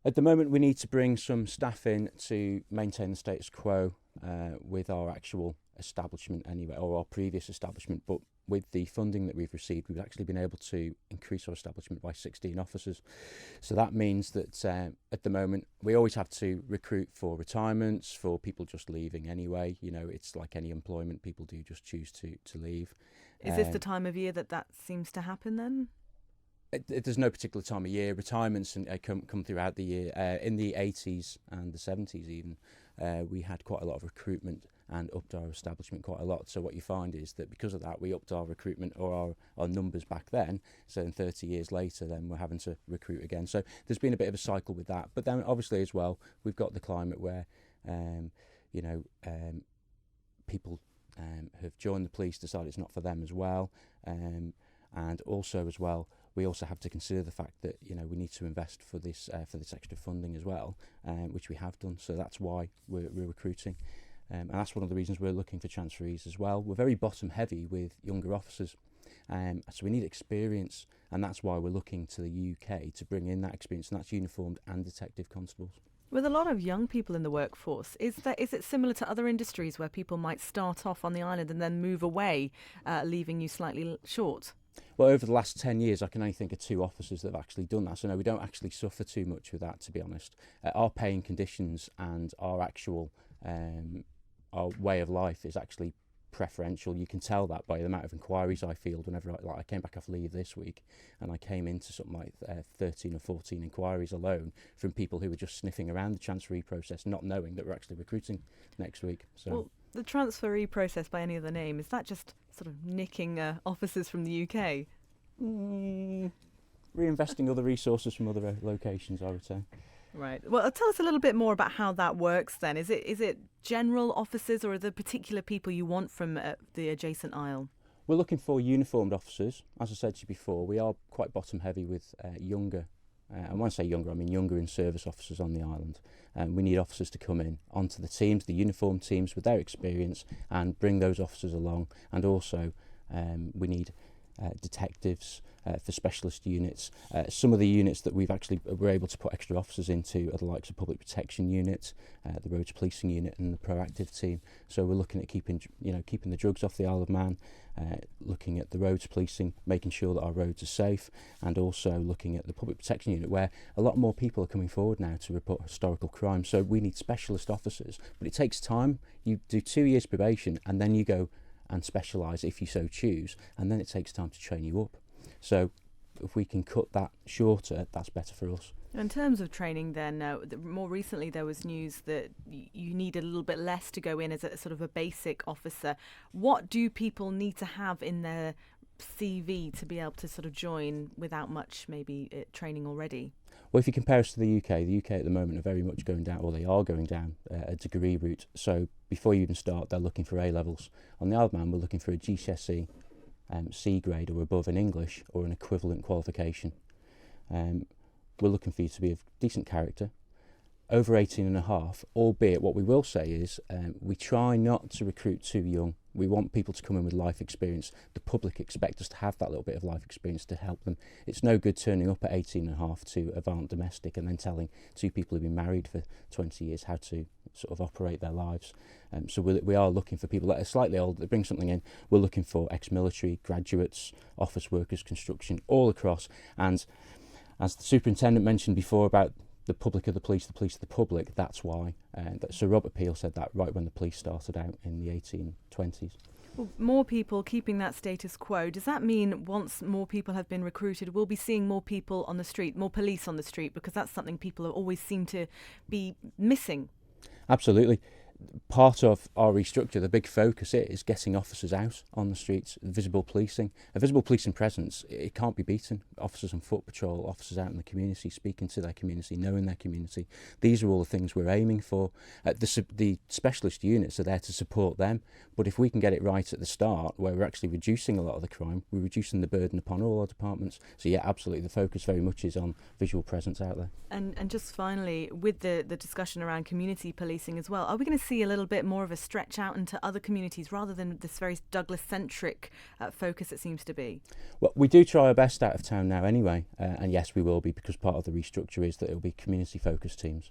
At the moment, we need to bring some staff in to maintain the status quo with our actual establishment anyway, or our previous establishment. But with the funding that we've received, we've actually been able to increase our establishment by 16 officers. So that means that at the moment, we always have to recruit for retirements, for people just leaving anyway. You know, it's like any employment, people do just choose to leave. Is this the time of year that seems to happen then? There's no particular time of year. Retirements come throughout the year. In the 80s and the 70s even, we had quite a lot of recruitment and upped our establishment quite a lot. So what you find is that because of that, we upped our recruitment or our numbers back then. So in 30 years later, then we're having to recruit again. So there's been a bit of a cycle with that. But then obviously as well, we've got the climate where, people have joined the police, decided it's not for them as well. And also as well, we also have to consider the fact that we need to invest for this extra funding as well, which we have done. So that's why we're recruiting, and that's one of the reasons we're looking for transferees as well. We're very bottom heavy with younger officers, so we need experience, and that's why we're looking to the UK to bring in that experience, and that's uniformed and detective constables. With a lot of young people in the workforce, is it similar to other industries where people might start off on the island and then move away, leaving you slightly short? Well, over the last 10 years, I can only think of 2 officers that have actually done that. So no, we don't actually suffer too much with that, to be honest. Our paying conditions and our actual our way of life is actually preferential. You can tell that by the amount of inquiries I field whenever I came back off leave this week, and I came into something like 13 or 14 inquiries alone from people who were just sniffing around the transferee process, not knowing that we're actually recruiting next week. So. Well, the transferee process, by any other name, is that just sort of nicking officers from the UK? Reinvesting other resources from other locations, I would say. Right. Well, tell us a little bit more about how that works then. Is it general officers, or are there particular people you want from the adjacent isle? We're looking for uniformed officers. As I said to you before, we are quite bottom heavy with younger. And when I say younger, I mean younger in service officers on the island. We need officers to come in onto the teams, the uniformed teams, with their experience, and bring those officers along. And also, we need detectives for specialist units. Some of the units that we're able to put extra officers into are the likes of public protection unit, the roads policing unit, and the proactive team. So we're looking at keeping the drugs off the Isle of Man, looking at the roads policing, making sure that our roads are safe, and also looking at the public protection unit, where a lot more people are coming forward now to report historical crime. So we need specialist officers, but it takes time. You do 2 years probation, and then you go and specialise if you so choose, and then it takes time to train you up. So if we can cut that shorter, that's better for us. In terms of training then, more recently there was news that you need a little bit less to go in as a sort of a basic officer. What do people need to have in their CV to be able to sort of join without much maybe training already? Well, if you compare us to the UK at the moment are very much going down, or they are going down a degree route. So before you even start, they're looking for A levels. On the Isle of Man, we're looking for a GCSE C grade or above in English, or an equivalent qualification. We're looking for you to be of decent character, over 18 and a half, albeit what we will say is we try not to recruit too young. We want people to come in with life experience. The public expect us to have that little bit of life experience to help them. It's no good turning up at 18 and a half to Avant Domestic and then telling 2 people who've been married for 20 years how to sort of operate their lives. So we are looking for people that are slightly older, that bring something in. We're looking for ex-military, graduates, office workers, construction, all across. And as the superintendent mentioned before about the public of the police of the public, that's why. Sir Robert Peel said that right when the police started out in the 1820s. Well, more people keeping that status quo, does that mean once more people have been recruited, we'll be seeing more people on the street, more police on the street, because that's something people always seem to be missing? Absolutely. Part of our restructure, the big focus is getting officers out on the streets, visible policing. A visible policing presence, it can't be beaten. Officers on foot patrol, officers out in the community, speaking to their community, knowing their community. These are all the things we're aiming for. The specialist units are there to support them, but if we can get it right at the start, where we're actually reducing a lot of the crime, we're reducing the burden upon all our departments. So yeah, absolutely, the focus very much is on visual presence out there. And just finally, with the discussion around community policing as well, are we going to see a little bit more of a stretch out into other communities rather than this very Douglas-centric focus it seems to be? Well, we do try our best out of town now anyway, and yes, we will be, because part of the restructure is that it will be community-focused teams.